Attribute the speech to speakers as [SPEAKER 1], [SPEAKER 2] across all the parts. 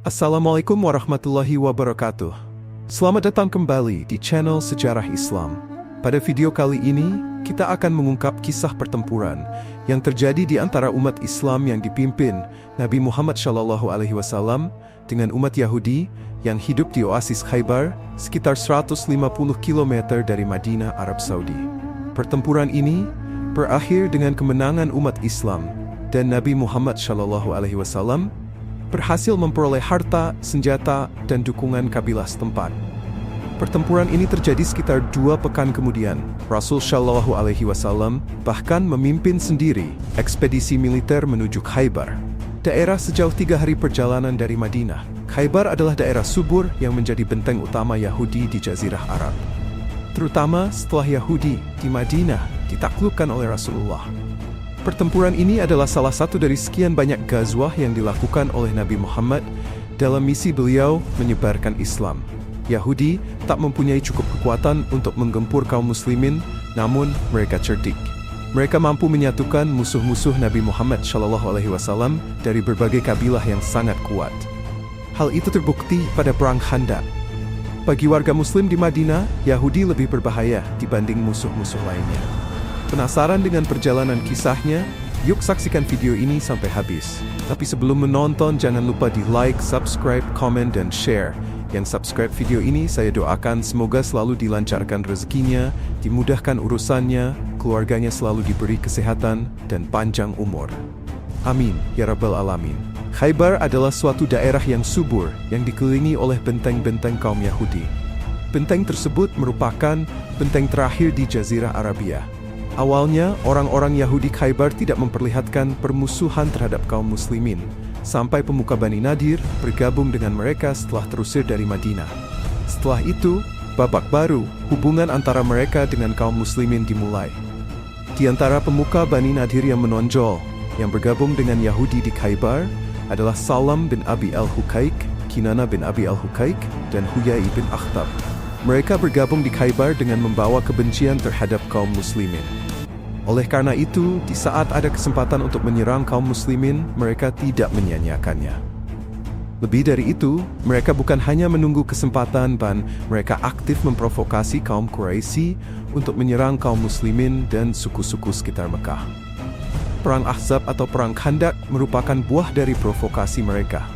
[SPEAKER 1] Assalamualaikum warahmatullahi wabarakatuh. Selamat datang kembali di channel Sejarah Islam. Pada video kali ini, kita akan mengungkap kisah pertempuran yang terjadi di antara umat Islam yang dipimpin Nabi Muhammad SAW dengan umat Yahudi yang hidup di Oasis Khaybar, sekitar 150 km dari Madinah, Arab Saudi. Pertempuran ini berakhir dengan kemenangan umat Islam dan Nabi Muhammad SAW berhasil memperoleh harta, senjata, dan dukungan kabilah setempat. Pertempuran ini terjadi sekitar 2 pekan kemudian. Rasul Shallallahu Alaihi Wasallam bahkan memimpin sendiri ekspedisi militer menuju Khaybar, daerah sejauh 3 hari perjalanan dari Madinah. Khaybar adalah daerah subur yang menjadi benteng utama Yahudi di Jazirah Arab, terutama setelah Yahudi di Madinah ditaklukkan oleh Rasulullah. Pertempuran ini adalah salah satu dari sekian banyak ghazwah yang dilakukan oleh Nabi Muhammad dalam misi beliau menyebarkan Islam. Yahudi tak mempunyai cukup kekuatan untuk menggempur kaum muslimin, namun mereka cerdik. Mereka mampu menyatukan musuh-musuh Nabi Muhammad SAW dari berbagai kabilah yang sangat kuat. Hal itu terbukti pada Perang Khandaq. Bagi warga muslim di Madinah, Yahudi lebih berbahaya dibanding musuh-musuh lainnya. Penasaran dengan perjalanan kisahnya? Yuk saksikan video ini sampai habis. Tapi sebelum menonton, jangan lupa di like, subscribe, komen, dan share. Yang subscribe video ini saya doakan semoga selalu dilancarkan rezekinya, dimudahkan urusannya, keluarganya selalu diberi kesehatan, dan panjang umur. Amin, ya Rabbal Alamin. Khaybar adalah suatu daerah yang subur, yang dikelilingi oleh benteng-benteng kaum Yahudi. Benteng tersebut merupakan benteng terakhir di Jazirah Arabia. Awalnya, orang-orang Yahudi Khaybar tidak memperlihatkan permusuhan terhadap kaum muslimin, sampai pemuka Bani Nadir bergabung dengan mereka setelah terusir dari Madinah. Setelah itu, babak baru, hubungan antara mereka dengan kaum muslimin dimulai. Di antara pemuka Bani Nadir yang menonjol, yang bergabung dengan Yahudi di Khaybar, adalah Salam bin Abi al-Huqaiq, Kinana bin Abi al-Huqaiq, dan Huyai bin Akhtab. Mereka bergabung di Khaybar dengan membawa kebencian terhadap kaum muslimin. Oleh karena itu, di saat ada kesempatan untuk menyerang kaum muslimin, mereka tidak menyia-nyiakannya. Lebih dari itu, mereka bukan hanya menunggu kesempatan, bahkan mereka aktif memprovokasi kaum Quraisy untuk menyerang kaum muslimin dan suku-suku sekitar Mekah. Perang Ahzab atau Perang Khandaq merupakan buah dari provokasi mereka.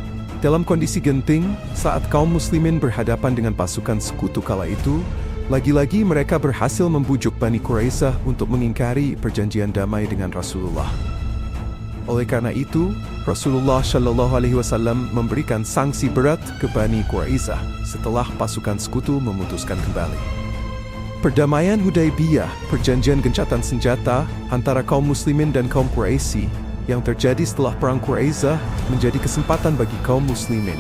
[SPEAKER 1] Dalam kondisi genting, saat kaum muslimin berhadapan dengan pasukan sekutu kala itu, lagi-lagi mereka berhasil membujuk Bani Quraisyah untuk mengingkari perjanjian damai dengan Rasulullah. Oleh karena itu, Rasulullah Shallallahu Alaihi Wasallam memberikan sanksi berat ke Bani Quraisyah setelah pasukan sekutu memutuskan kembali. Perdamaian Hudaybiyah, perjanjian gencatan senjata antara kaum muslimin dan kaum Quraisy yang terjadi setelah Perang Quraisyah menjadi kesempatan bagi kaum muslimin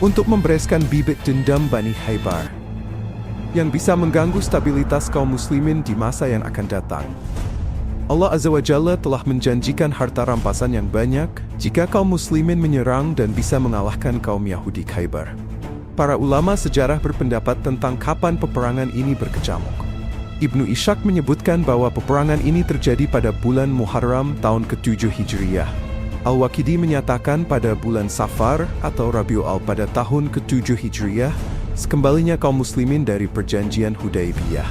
[SPEAKER 1] untuk membereskan bibit dendam Bani Khaybar yang bisa mengganggu stabilitas kaum muslimin di masa yang akan datang. Allah Azza wa Jalla telah menjanjikan harta rampasan yang banyak jika kaum muslimin menyerang dan bisa mengalahkan kaum Yahudi Khaybar. Para ulama sejarah berpendapat tentang kapan peperangan ini berkecamuk. Ibnu Ishaq menyebutkan bahwa peperangan ini terjadi pada bulan Muharram tahun ke-7 Hijriyah. Al-Waqidi menyatakan pada bulan Safar atau Rabiul Awwal pada tahun ke-7 Hijriyah, sekembalinya kaum muslimin dari perjanjian Hudaybiyah.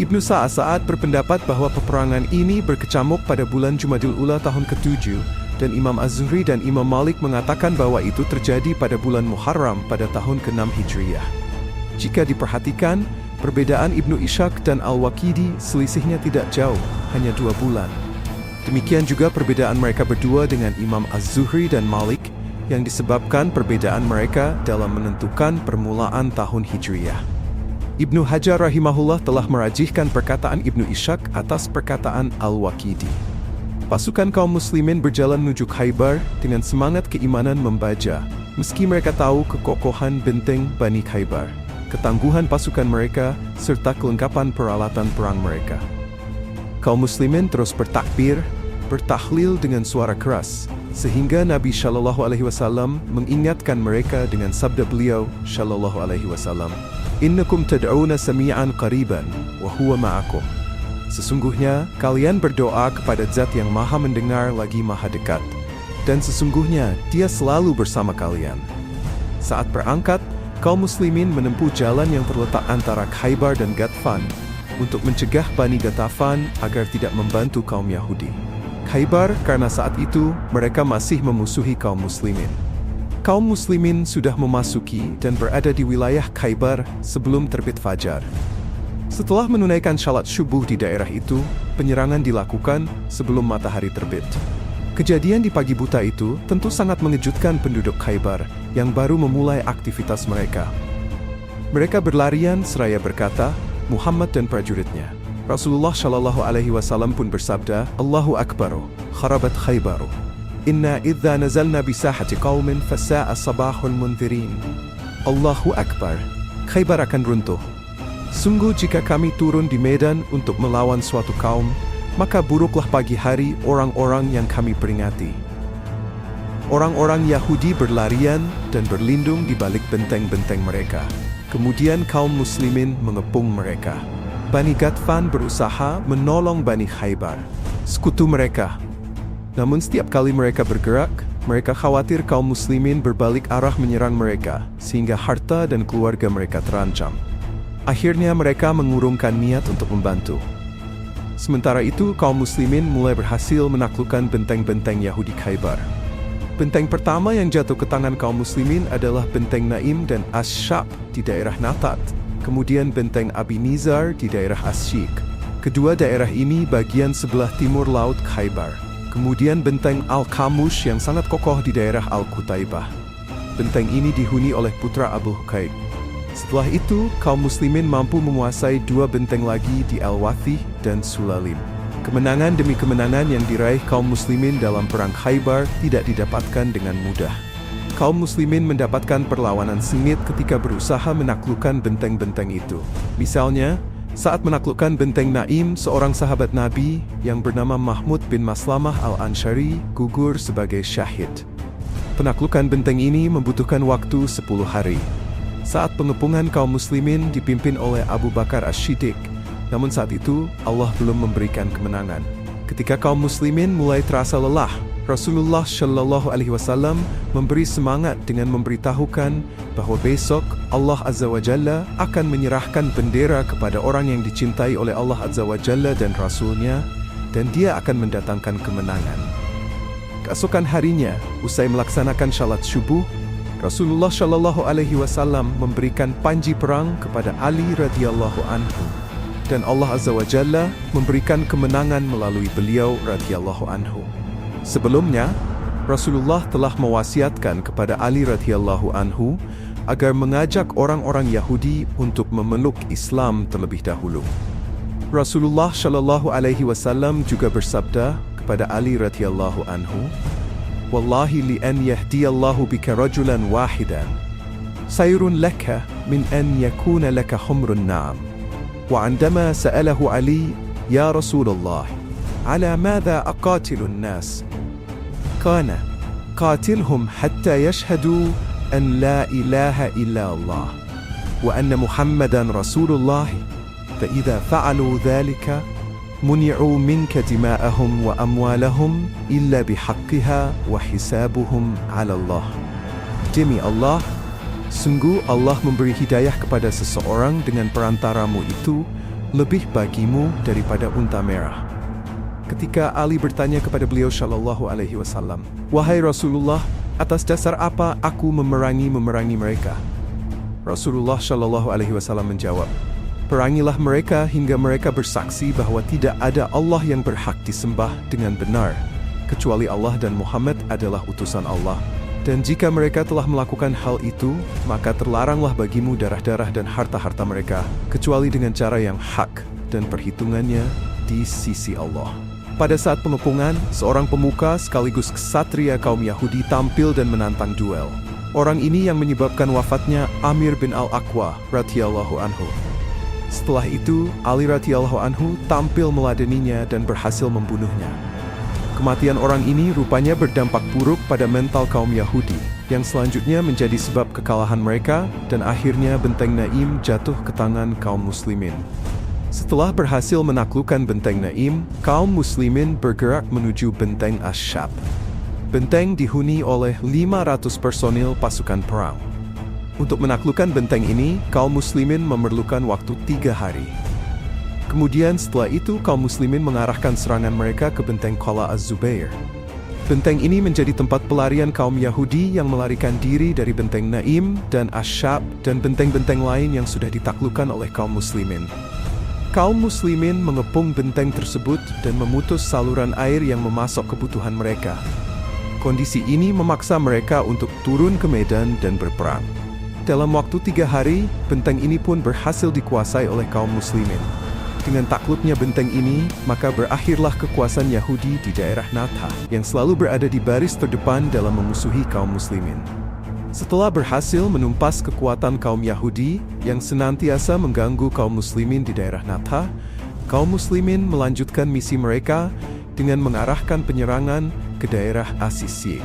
[SPEAKER 1] Ibnu Sa'ad berpendapat bahwa peperangan ini berkecamuk pada bulan Jumadil Ula tahun ke-7, dan Imam Az-Zuhri dan Imam Malik mengatakan bahwa itu terjadi pada bulan Muharram pada tahun ke-6 Hijriyah. Jika diperhatikan, perbedaan Ibnu Ishaq dan Al-Waqidi selisihnya tidak jauh, hanya 2 bulan. Demikian juga perbedaan mereka berdua dengan Imam Az-Zuhri dan Malik, yang disebabkan perbedaan mereka dalam menentukan permulaan tahun Hijriyah. Ibnu Hajar rahimahullah telah merajihkan perkataan Ibnu Ishaq atas perkataan Al-Waqidi. Pasukan kaum muslimin berjalan menuju Khaybar dengan semangat keimanan membaja, meski mereka tahu kekokohan benteng Bani Khaybar, ketangguhan pasukan mereka, serta kelengkapan peralatan perang mereka. Kaum muslimin terus bertakbir, bertahlil dengan suara keras, sehingga Nabi Shallallahu Alaihi Wasallam mengingatkan mereka dengan sabda beliau Shallallahu Alaihi Wasallam, "Innakum tad'una sami'an qariban, wa huwa ma'akum." Sesungguhnya, kalian berdoa kepada Zat yang Maha Mendengar lagi Maha Dekat. dan sesungguhnya Dia selalu bersama kalian. Saat berangkat, kaum muslimin menempuh jalan yang terletak antara Khaybar dan Ghatfan untuk mencegah Bani Ghatafan agar tidak membantu kaum Yahudi. Khaybar karena saat itu mereka masih memusuhi kaum muslimin. Kaum muslimin sudah memasuki dan berada di wilayah Khaybar sebelum terbit fajar. Setelah menunaikan salat subuh di daerah itu, penyerangan dilakukan sebelum matahari terbit. Kejadian di pagi buta itu tentu sangat mengejutkan penduduk Khaybar yang baru memulai aktivitas mereka. Mereka berlarian seraya berkata, Muhammad dan prajuritnya. Rasulullah Shallallahu Alaihi Wasallam pun bersabda, Allahu Akbar, kharabat Khaybar. Inna idza nazalna bisahati qaumin fasa'a sabahul munzirin. Allahu Akbar. Khaybar akan runtuh. Sungguh jika kami turun di medan untuk melawan suatu kaum, maka buruklah pagi hari orang-orang yang kami peringati. Orang-orang Yahudi berlarian dan berlindung di balik benteng-benteng mereka. Kemudian kaum muslimin mengepung mereka. Bani Ghatfan berusaha menolong Bani Khaybar, sekutu mereka. Namun setiap kali mereka bergerak, mereka khawatir kaum muslimin berbalik arah menyerang mereka, sehingga harta dan keluarga mereka terancam. Akhirnya mereka mengurungkan niat untuk membantu. Sementara itu, kaum muslimin mulai berhasil menaklukkan benteng-benteng Yahudi Khaybar. Benteng pertama yang jatuh ke tangan kaum muslimin adalah benteng Naim dan As-Shab di daerah Natat, kemudian benteng Abi Nizar di daerah As-Shik. Kedua daerah ini bagian sebelah timur laut Khaybar. Kemudian benteng Al-Kamush yang sangat kokoh di daerah Al-Qutaibah. Benteng ini dihuni oleh putra Abu Hukaib. Setelah itu, kaum muslimin mampu menguasai dua benteng lagi di Al-Wathih dan Sulalim. Kemenangan demi kemenangan yang diraih kaum muslimin dalam perang Khaybar tidak didapatkan dengan mudah. Kaum muslimin mendapatkan perlawanan sengit ketika berusaha menaklukkan benteng-benteng itu. Misalnya, saat menaklukkan benteng Naim, seorang sahabat Nabi yang bernama Mahmud bin Maslamah al-Anshari gugur sebagai syahid. Penaklukan benteng ini membutuhkan waktu 10 hari. Saat pengepungan kaum muslimin dipimpin oleh Abu Bakar As-Siddiq, namun saat itu Allah belum memberikan kemenangan. Ketika kaum muslimin mulai terasa lelah, Rasulullah Shallallahu Alaihi Wasallam memberi semangat dengan memberitahukan bahwa besok Allah Azza wa Jalla akan menyerahkan bendera kepada orang yang dicintai oleh Allah Azza wa Jalla dan Rasulnya, dan Dia akan mendatangkan kemenangan. Keesokan harinya, usai melaksanakan salat subuh, Rasulullah Shallallahu Alaihi Wasallam memberikan panji perang kepada Ali radhiyallahu anhu, dan Allah Azza wa Jalla memberikan kemenangan melalui beliau radhiyallahu anhu. Sebelumnya, Rasulullah telah mewasiatkan kepada Ali radhiyallahu anhu agar mengajak orang-orang Yahudi untuk memeluk Islam terlebih dahulu. Rasulullah Shallallahu Alaihi Wasallam juga bersabda kepada Ali radhiyallahu anhu, "Wallahi li an yahdiyallahu bika rajulan wahidan, sayrun laka min an yakuna laka humrun na'am." Wa 'indama sa'alahu Ali, "Ya Rasulullah, ala madha aqatilu an-nas?" Kana qatilhum hatta yashhadu an la ilaha illa Allah wa anna Muhammadan Rasulullah, fa idza fa'alu dhalika muni'u minka dima'ahum wa amwalahum illa bihaqqiha wa hisabuhum 'ala Allah. Demi Allah, sungguh Allah memberi hidayah kepada seseorang dengan perantaramu itu lebih bagimu daripada unta merah. Ketika Ali bertanya kepada beliau Shallallahu Alaihi Wasallam, "Wahai Rasulullah, atas dasar apa aku memerangi mereka?" Rasulullah Shallallahu Alaihi Wasallam menjawab, "Perangilah mereka hingga mereka bersaksi bahwa tidak ada Allah yang berhak disembah dengan benar, kecuali Allah dan Muhammad adalah utusan Allah. Dan jika mereka telah melakukan hal itu, maka terlaranglah bagimu darah-darah dan harta-harta mereka, kecuali dengan cara yang hak dan perhitungannya di sisi Allah." Pada saat pengepungan, seorang pemuka sekaligus ksatria kaum Yahudi tampil dan menantang duel. Orang ini yang menyebabkan wafatnya Amir bin Al-Aqwa radhiyallahu anhu. Setelah itu, Ali radhiyallahu anhu tampil meladeninya dan berhasil membunuhnya. Kematian orang ini rupanya berdampak buruk pada mental kaum Yahudi, yang selanjutnya menjadi sebab kekalahan mereka dan akhirnya benteng Naim jatuh ke tangan kaum muslimin. Setelah berhasil menaklukkan benteng Naim, kaum muslimin bergerak menuju benteng Ash-Shab. Benteng dihuni oleh 500 personil pasukan perang. Untuk menaklukkan benteng ini, kaum muslimin memerlukan waktu 3 hari. Kemudian setelah itu kaum muslimin mengarahkan serangan mereka ke benteng Qala Az-Zubair. Benteng ini menjadi tempat pelarian kaum Yahudi yang melarikan diri dari benteng Naim dan Ash-Shab dan benteng-benteng lain yang sudah ditaklukkan oleh kaum muslimin. Kaum muslimin mengepung benteng tersebut dan memutus saluran air yang memasok kebutuhan mereka. Kondisi ini memaksa mereka untuk turun ke medan dan berperang. Dalam waktu 3 hari, benteng ini pun berhasil dikuasai oleh kaum muslimin. Dengan takluknya benteng ini, maka berakhirlah kekuasaan Yahudi di daerah Natha, yang selalu berada di baris terdepan dalam memusuhi kaum muslimin. Setelah berhasil menumpas kekuatan kaum Yahudi yang senantiasa mengganggu kaum muslimin di daerah Natha, kaum muslimin melanjutkan misi mereka dengan mengarahkan penyerangan ke daerah Asisik.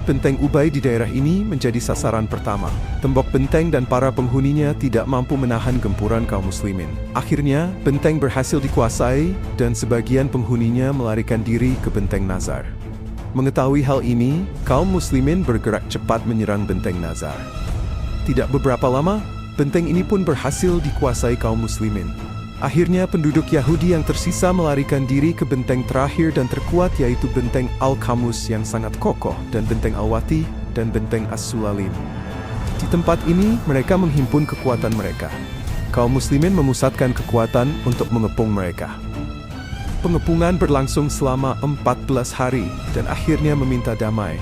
[SPEAKER 1] Benteng Ubay di daerah ini menjadi sasaran pertama. Tembok benteng dan para penghuninya tidak mampu menahan gempuran kaum muslimin. Akhirnya, benteng berhasil dikuasai dan sebagian penghuninya melarikan diri ke benteng Nazar. Mengetahui hal ini, kaum muslimin bergerak cepat menyerang benteng Nazar. Tidak beberapa lama, benteng ini pun berhasil dikuasai kaum muslimin. Akhirnya penduduk Yahudi yang tersisa melarikan diri ke benteng terakhir dan terkuat, yaitu benteng Al-Qamus yang sangat kokoh, dan benteng Al-Wati, dan benteng As-Sulalim. Di tempat ini, mereka menghimpun kekuatan mereka. Kaum muslimin memusatkan kekuatan untuk mengepung mereka. Pengepungan berlangsung selama 14 hari, dan akhirnya meminta damai.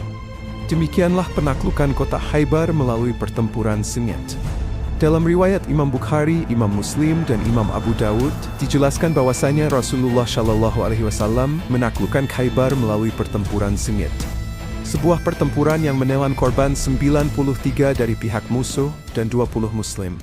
[SPEAKER 1] Demikianlah penaklukan kota Khaybar melalui pertempuran sengit. Dalam riwayat Imam Bukhari, Imam Muslim, dan Imam Abu Dawud, dijelaskan bahwasanya Rasulullah Shallallahu Alaihi Wasallam menaklukkan Khaybar melalui pertempuran sengit. Sebuah pertempuran yang menelan korban 93 dari pihak musuh dan 20 Muslim.